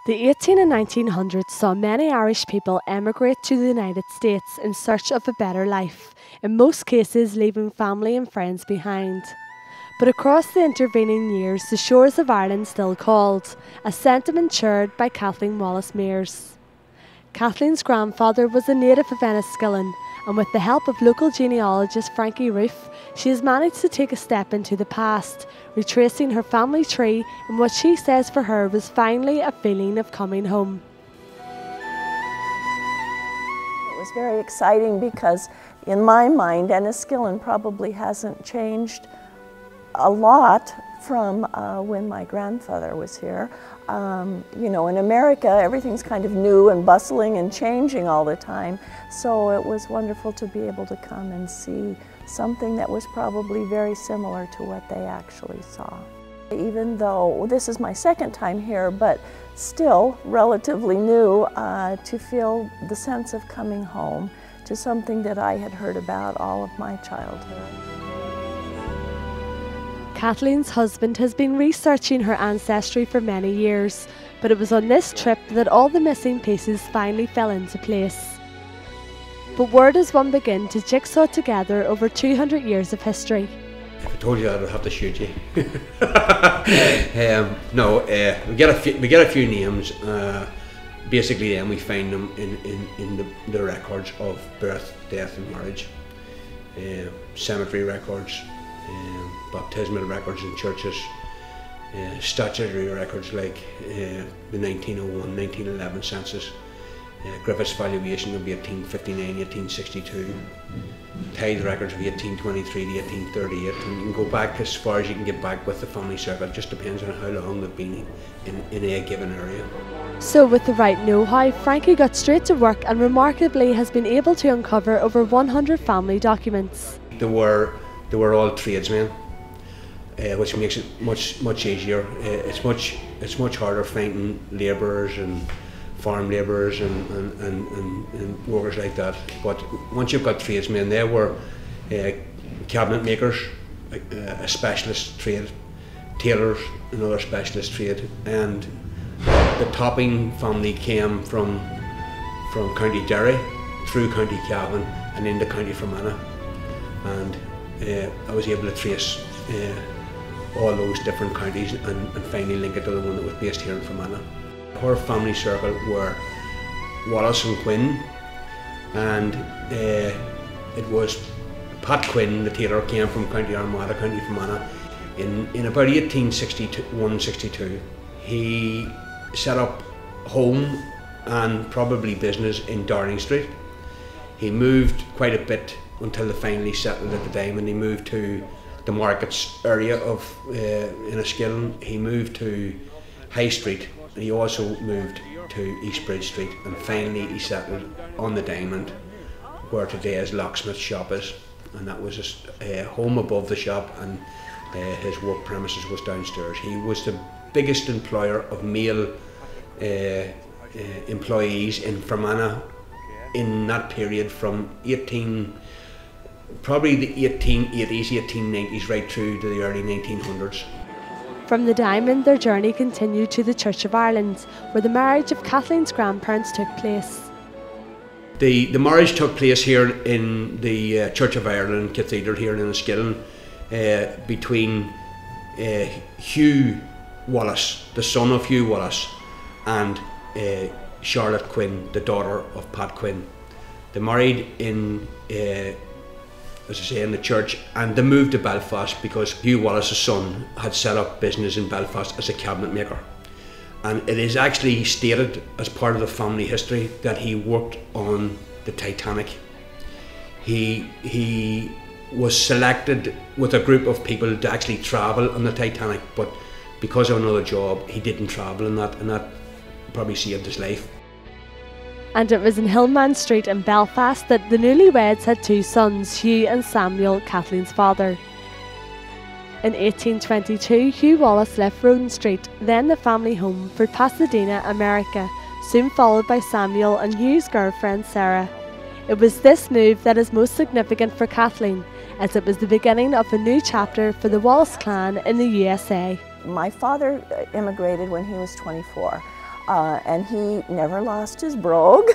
The 18 and 1900s saw many Irish people emigrate to the United States in search of a better life, in most cases leaving family and friends behind. But across the intervening years, the shores of Ireland still called, a sentiment shared by Kathleen Wallace Mears. Kathleen's grandfather was a native of Enniskillen, and with the help of local genealogist Frankie Roofe, she has managed to take a step into the past, retracing her family tree in what she says for her was finally a feeling of coming home. It was very exciting because in my mind, Enniskillen probably hasn't changed a lot from when my grandfather was here. You know, in America, everything's kind of new and bustling and changing all the time. So it was wonderful to be able to come and see something that was probably very similar to what they actually saw. Even though this is my second time here, but still relatively new, to feel the sense of coming home to something that I had heard about all of my childhood. Kathleen's husband has been researching her ancestry for many years, but it was on this trip that all the missing pieces finally fell into place. But where does one begin to jigsaw together over 200 years of history? If I told you that, I'd have to shoot you. We get a few names. Basically, then we find them in the records of birth, death, and marriage, cemetery records, baptismal records in churches, statutory records like the 1901, 1911 census, Griffith's valuation of 1859, 1862, tithe records of 1823 to 1838, and you can go back as far as you can get back with the family circle. It just depends on how long they've been in a given area. So with the right know-how, Frankie got straight to work and remarkably has been able to uncover over 100 family documents. They were all tradesmen, which makes it much easier. It's much harder finding labourers and farm labourers and workers like that. But once you've got tradesmen, they were cabinet makers, a specialist trade, tailors, another specialist trade, and the Topping family came from County Derry through County Cavan and into County Fermanagh, and I was able to trace all those different counties and finally link it to the one that was based here in Fermanagh. Her family circle were Wallace and Quinn, and it was Pat Quinn, the tailor, came from County Armagh, County Fermanagh. In about 1861-62, he set up home and probably business in Downing Street. He moved quite a bit until they finally settled at the Diamond. He moved to the markets area of Enniskillen. He moved to High Street. He also moved to East Bridge Street, and finally he settled on the Diamond, where today's locksmith shop is, and that was his home above the shop, and his work premises was downstairs. He was the biggest employer of male employees in Fermanagh in that period from probably the 1880s, 1890s, right through to the early 1900s. From the Diamond, their journey continued to the Church of Ireland, where the marriage of Kathleen's grandparents took place. The marriage took place here in the Church of Ireland Cathedral here in Enniskillen between Hugh Wallace, the son of Hugh Wallace, and Charlotte Quinn, the daughter of Pat Quinn. They married in as I say, in the church, and they moved to Belfast because Hugh Wallace's son had set up business in Belfast as a cabinet maker. And it is actually stated as part of the family history that he worked on the Titanic. He was selected with a group of people to actually travel on the Titanic, but because of another job, he didn't travel in that, and that probably saved his life. And it was in Hillman Street in Belfast that the newlyweds had two sons, Hugh and Samuel, Kathleen's father. In 1822, Hugh Wallace left Roden Street, then the family home, for Pasadena, America, soon followed by Samuel and Hugh's girlfriend Sarah. It was this move that is most significant for Kathleen, as it was the beginning of a new chapter for the Wallace clan in the USA. My father immigrated when he was 24. And he never lost his brogue.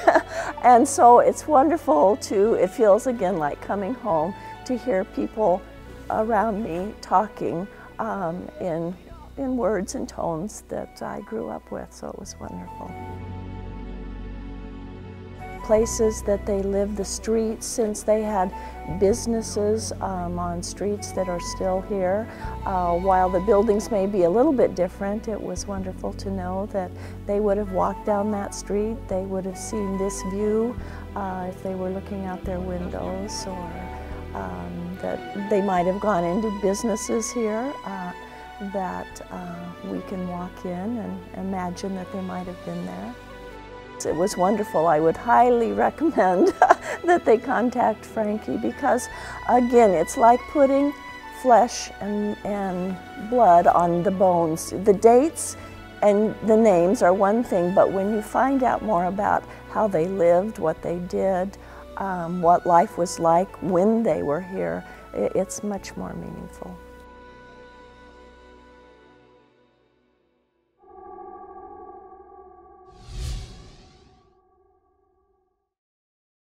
And so it's wonderful it feels again like coming home to hear people around me talking in words and tones that I grew up with, so it was wonderful. Places that they lived, the streets, since they had businesses on streets that are still here. While the buildings may be a little bit different, it was wonderful to know that they would have walked down that street, they would have seen this view if they were looking out their windows, or that they might have gone into businesses here that we can walk in and imagine that they might have been there. It was wonderful. I would highly recommend that they contact Frankie, because again, it's like putting flesh and blood on the bones. The dates and the names are one thing, but when you find out more about how they lived, what they did, what life was like when they were here, it's much more meaningful.